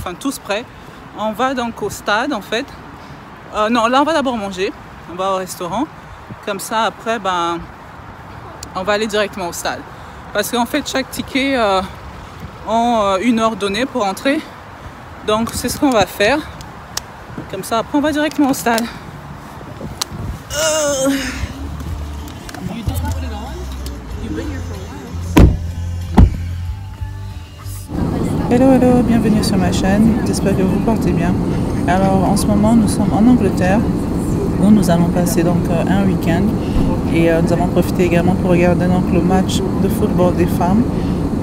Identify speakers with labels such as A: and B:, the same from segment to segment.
A: enfin tous prêts. On va donc au stade en fait. Non, là on va d'abord manger, on va au restaurant. Comme ça après, ben, on va aller directement au stade. Parce qu'en fait chaque ticket ont une heure donnée pour entrer. Donc c'est ce qu'on va faire. Comme ça après on va directement au stade. Hello, hello, bienvenue sur ma chaîne, j'espère que vous vous portez bien. Alors en ce moment nous sommes en Angleterre où nous allons passer donc un week-end et nous avons profité également pour regarder donc le match de football des femmes.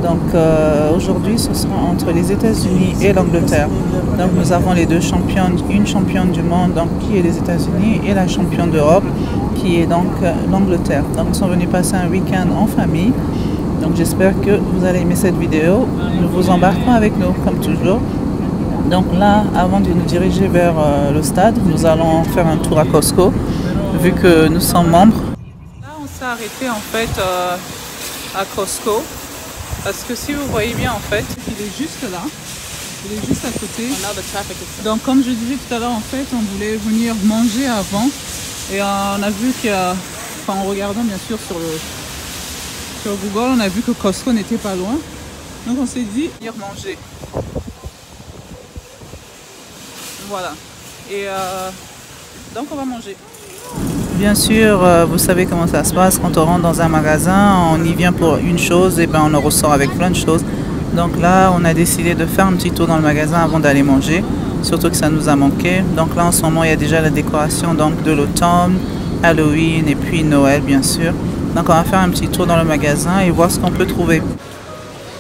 A: Donc aujourd'hui ce sera entre les États-Unis et l'Angleterre. Donc nous avons les deux championnes, une championne du monde donc, qui est les États-Unis et la championne d'Europe qui est donc l'Angleterre. Donc nous sommes venus passer un week-end en famille. Donc j'espère que vous allez aimer cette vidéo. Nous vous embarquons avec nous comme toujours. Donc là, avant de nous diriger vers le stade, nous allons faire un tour à Costco, vu que nous sommes membres. Là, on s'est arrêté en fait à Costco, parce que si vous voyez bien en fait, il est juste là, il est juste à côté. Donc comme je disais tout à l'heure, en fait, on voulait venir manger avant, et on a vu qu'il y a, enfin en regardant bien sûr sur Google, on a vu que Costco n'était pas loin. Donc on s'est dit venir manger. Voilà. Et donc on va manger. Bien sûr, vous savez comment ça se passe. Quand on rentre dans un magasin, on y vient pour une chose et ben on en ressort avec plein de choses. Donc là, on a décidé de faire un petit tour dans le magasin avant d'aller manger. Surtout que ça nous a manqué. Donc là, en ce moment, il y a déjà la décoration donc, de l'automne, Halloween et puis Noël, bien sûr. Donc on va faire un petit tour dans le magasin et voir ce qu'on peut trouver.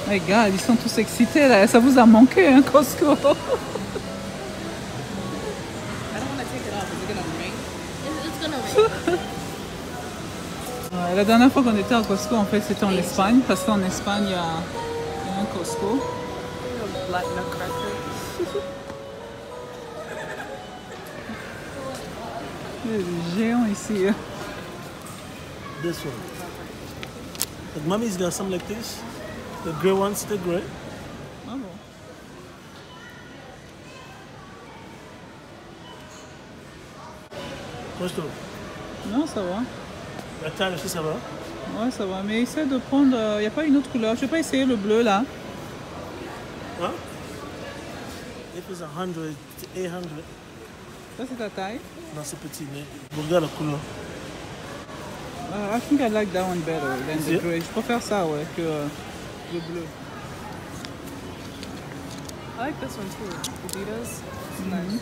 A: Regarde, ils sont tous excités là, ça vous a manqué hein, Costco. La dernière fois qu'on était à Costco en fait c'était en Espagne, parce qu'en Espagne il y a un Costco. Il y a des géants ici.
B: This one. Like mommy's got some like this. The gray one's still gray.
A: Ah bon.
B: Costaud.
A: Non, ça va.
B: La taille aussi, ça va?
A: Ouais, ça va. Mais essaie de prendre... Il n'y a pas une autre couleur. Je vais pas essayer le bleu là.
B: Hein? If it's 100, 800.
A: Ça c'est ta taille?
B: Non, c'est petit, mais regarde la couleur.
A: I think I like that one better than the gray. Je préfère ça, ouais, que le bleu.
C: I like this one too. Adidas. It's nice.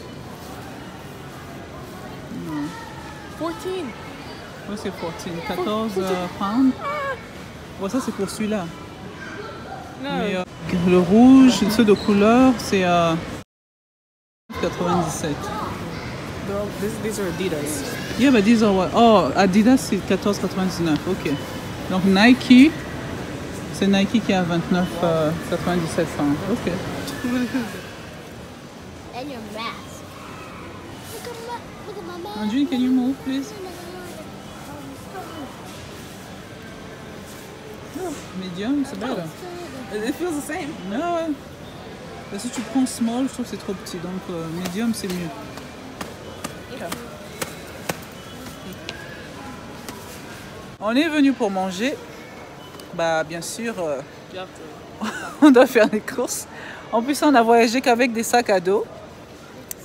C: 14.
A: Ouais, c'est 14 pounds. Ouais, ça c'est pour celui-là.
C: No.
A: Mais le rouge, ceux de couleur, c'est 97.
C: These are Adidas.
A: Yeah, but these are what? Oh, Adidas c'est 14,99. Ok. Donc Nike, c'est Nike qui a 29,97 pounds. Ok.
D: And your mask. Look at my mask.
A: Andrew, can you move, please? Oh, medium, c'est better.
C: It feels the same.
A: Ah ouais. Parce que si tu prends small, je trouve que c'est trop petit. Donc medium, c'est mieux. On est venu pour manger. Bah bien sûr, on doit faire des courses. En plus, on a voyagé qu'avec des sacs à dos.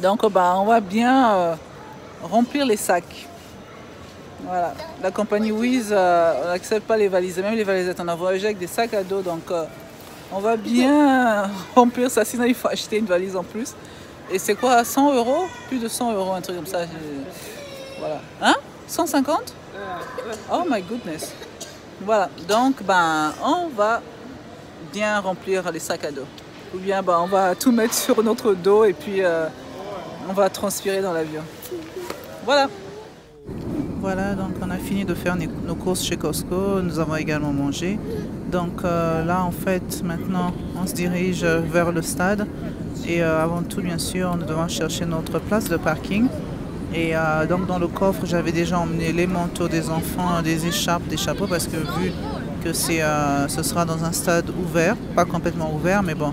A: Donc bah, on va bien remplir les sacs. Voilà. La compagnie Wiz n'accepte pas les valises, même les valisettes. On a voyagé avec des sacs à dos. Donc on va bien remplir ça. Sinon, il faut acheter une valise en plus. Et c'est quoi, 100 €? Plus de 100 €, un truc comme ça. Voilà. Hein? 150? Oh my goodness. Voilà, donc ben, on va bien remplir les sacs à dos. Ou bien ben, on va tout mettre sur notre dos et puis on va transpirer dans l'avion. Voilà. Voilà, donc on a fini de faire nos courses chez Costco. Nous avons également mangé. Donc là, en fait, maintenant, on se dirige vers le stade. Et avant tout, bien sûr, nous devons chercher notre place de parking. Et donc dans le coffre, j'avais déjà emmené les manteaux des enfants, des écharpes, des chapeaux, parce que vu que ce sera dans un stade ouvert, pas complètement ouvert, mais bon,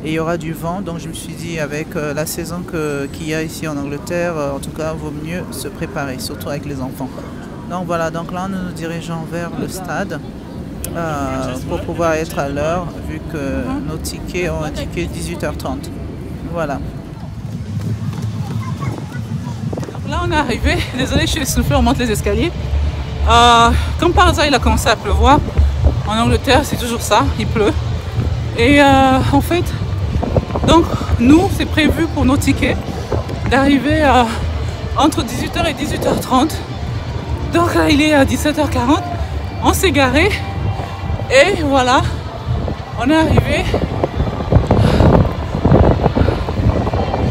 A: et il y aura du vent. Donc je me suis dit avec la saison qu'il y a ici en Angleterre, en tout cas, il vaut mieux se préparer, surtout avec les enfants. Donc voilà, donc là nous nous dirigeons vers le stade pour pouvoir être à l'heure vu que nos tickets ont indiqué 18h30. Voilà. Là on est arrivé, désolé je suis essoufflée, on monte les escaliers. Comme par hasard il a commencé à pleuvoir. En Angleterre c'est toujours ça, il pleut. Et en fait, donc nous c'est prévu pour nos tickets d'arriver entre 18h et 18h30. Donc là il est à 17h40, on s'est garé et voilà, on est arrivé.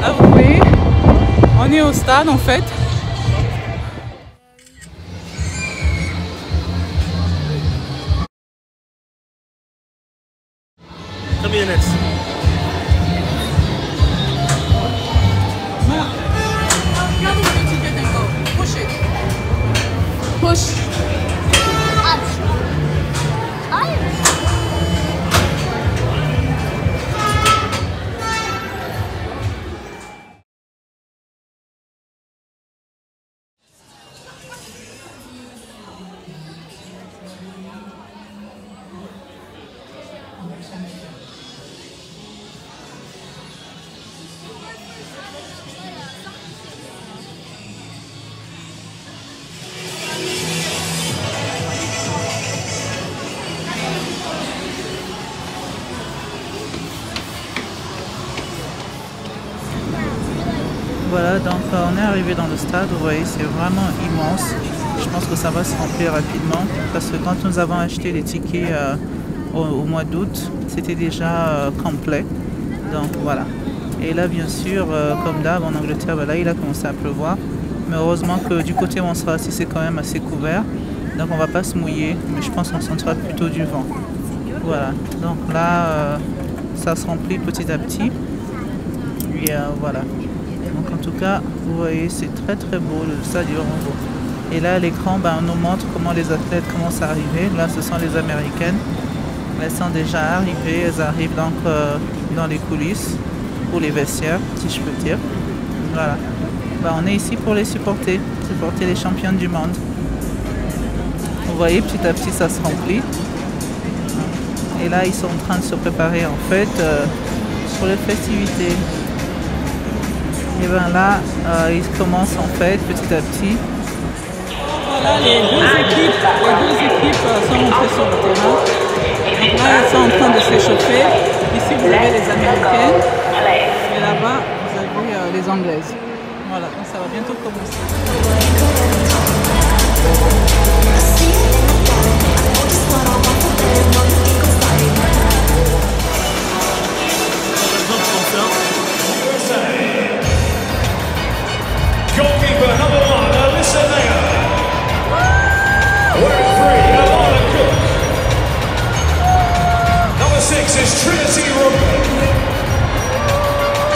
A: Là vous voyez, on est au stade en fait.
B: Come here next.
A: Push it. Push. Voilà, donc on est arrivé dans le stade, vous voyez, c'est vraiment immense. Je pense que ça va se remplir rapidement parce que quand nous avons acheté les tickets au mois d'août, c'était déjà complet. Donc voilà. Et là, bien sûr, comme d'hab, en Angleterre, là, il a commencé à pleuvoir. Mais heureusement que du côté où on sera assis, c'est quand même assez couvert. Donc on ne va pas se mouiller, mais je pense qu'on sentira plutôt du vent. Voilà, donc là, ça se remplit petit à petit. Et voilà. Donc en tout cas, vous voyez, c'est très très beau, le stade est vraiment beau. Et là, à l'écran, on nous montre comment les athlètes commencent à arriver. Là, ce sont les Américaines. Elles sont déjà arrivées, elles arrivent donc dans les coulisses, pour les vestiaires, si je peux dire. Voilà. On est ici pour les supporter les championnes du monde. Vous voyez, petit à petit, ça se remplit. Et là, ils sont en train de se préparer, en fait, pour les festivités. Et bien là, ils commencent, en fait, petit à petit. Voilà, les deux équipes sont montées sur le terrain. Donc là, elles sont en train de s'échauffer. Ici, vous avez les Américaines. Et là-bas, vous avez les Anglaises. Voilà, donc ça va bientôt commencer.
E: Goalkeeper number 1, Alyssa Mayer. Wearing 3, Alana Cook. Number 6 is Trinity Rupert.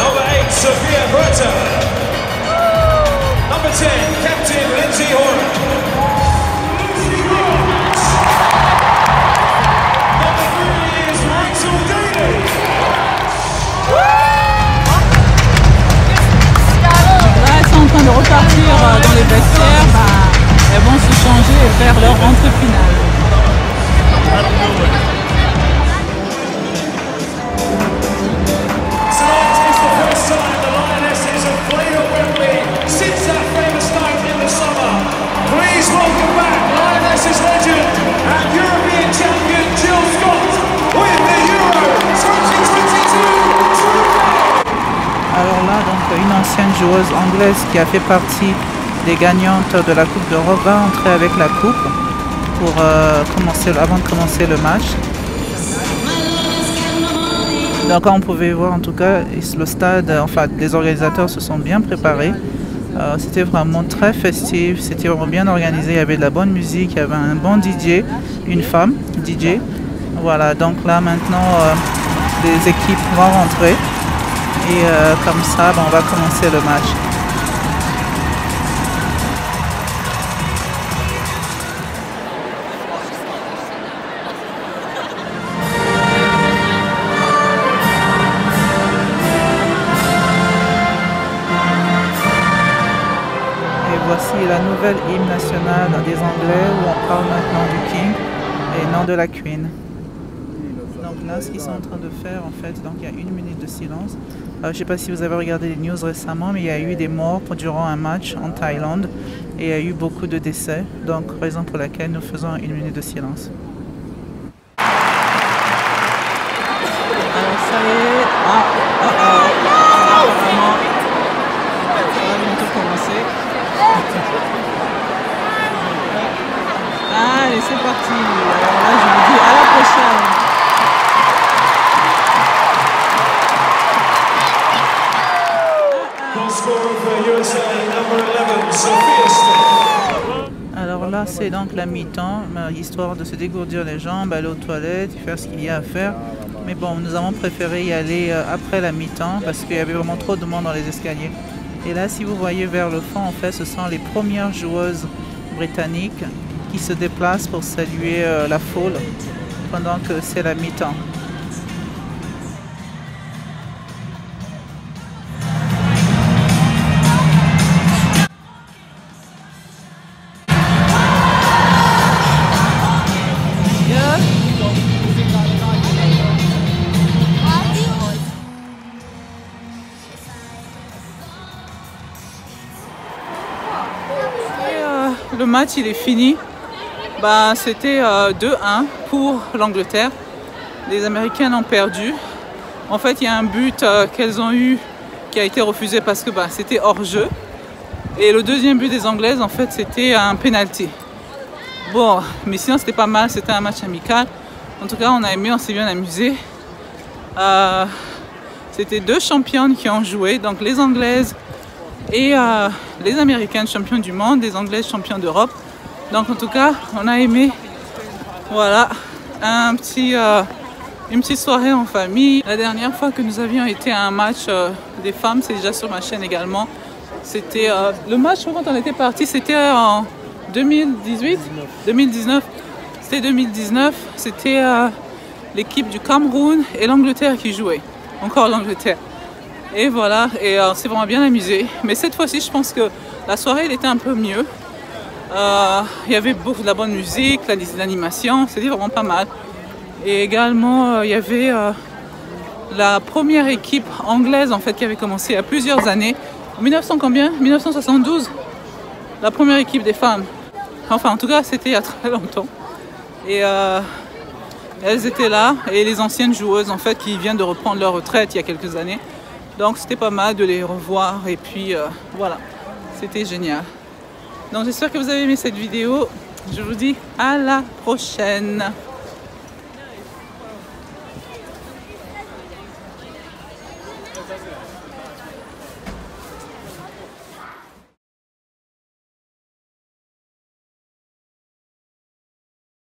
E: Number 8, Sophia Bretta. Number 10, Captain Lindsay Horner. Number 3 is Rachel Daly.
A: En train de repartir dans les vestiaires, elles vont se changer et faire leur rentrée finale.
E: Tonight is the first time the Lionesses have played at Wembley since that famous night in the summer. Please welcome back Lionesses legend and European champion Jill Scott with the Euro 2022 trophy.
A: Alors là, donc, une ancienne joueuse anglaise qui a fait partie des gagnantes de la Coupe d'Europe va entrer avec la coupe pour avant de commencer le match. Donc on pouvait voir en tout cas le stade, enfin les organisateurs se sont bien préparés. C'était vraiment très festif, c'était vraiment bien organisé, il y avait de la bonne musique, il y avait un bon DJ, une femme DJ. Voilà, donc là maintenant les équipes vont rentrer. Et comme ça, on va commencer le match. la nouvelle hymne nationale des Anglais où on parle maintenant du King et non de la Queen. Donc là, ce qu'ils sont en train de faire, en fait, donc il y a 1 minute de silence. Je ne sais pas si vous avez regardé les news récemment, mais il y a eu des morts durant un match en Thaïlande et il y a eu beaucoup de décès. Donc, raison pour laquelle nous faisons 1 minute de silence. Alors, ça y est. Apparemment, ça va bientôt commencer. Allez, c'est parti. Alors là, je vous dis à la prochaine. Alors là, c'est donc la mi-temps, histoire de se dégourdir les jambes, aller aux toilettes, faire ce qu'il y a à faire. Mais bon, nous avons préféré y aller après la mi-temps parce qu'il y avait vraiment trop de monde dans les escaliers. Et là, si vous voyez vers le fond, en fait, ce sont les premières joueuses britanniques qui se déplacent pour saluer la foule pendant que c'est la mi-temps. Le match il est fini, c'était 2-1 pour l'Angleterre. Les Américaines ont perdu. En fait, il y a un but qu'elles ont eu qui a été refusé parce que c'était hors jeu. Et le deuxième but des Anglaises, en fait, c'était un penalty. Bon, mais sinon c'était pas mal, c'était un match amical. En tout cas, on a aimé, on s'est bien amusé. C'était 2 championnes qui ont joué, donc les Anglaises et les Américaines championnes du monde, les Anglaises championnes d'Europe. Donc en tout cas, on a aimé, voilà, une petite soirée en famille. La dernière fois que nous avions été à un match des femmes, c'est déjà sur ma chaîne également. C'était le match quand on était parti, c'était en 2018, 2019. C'était 2019, c'était l'équipe du Cameroun et l'Angleterre qui jouaient. Encore l'Angleterre. Et voilà, et on s'est vraiment bien amusé. Mais cette fois-ci, je pense que la soirée, elle était un peu mieux. Il y avait beaucoup de la bonne musique, l'animation, c'était vraiment pas mal. Et également, il y avait la première équipe anglaise, en fait, qui avait commencé il y a plusieurs années. En 1972, la première équipe des femmes. Enfin, en tout cas, c'était il y a très longtemps. Et elles étaient là, et les anciennes joueuses, en fait, qui viennent de reprendre leur retraite il y a quelques années. Donc c'était pas mal de les revoir et puis voilà, c'était génial. Donc j'espère que vous avez aimé cette vidéo. Je vous dis à la prochaine.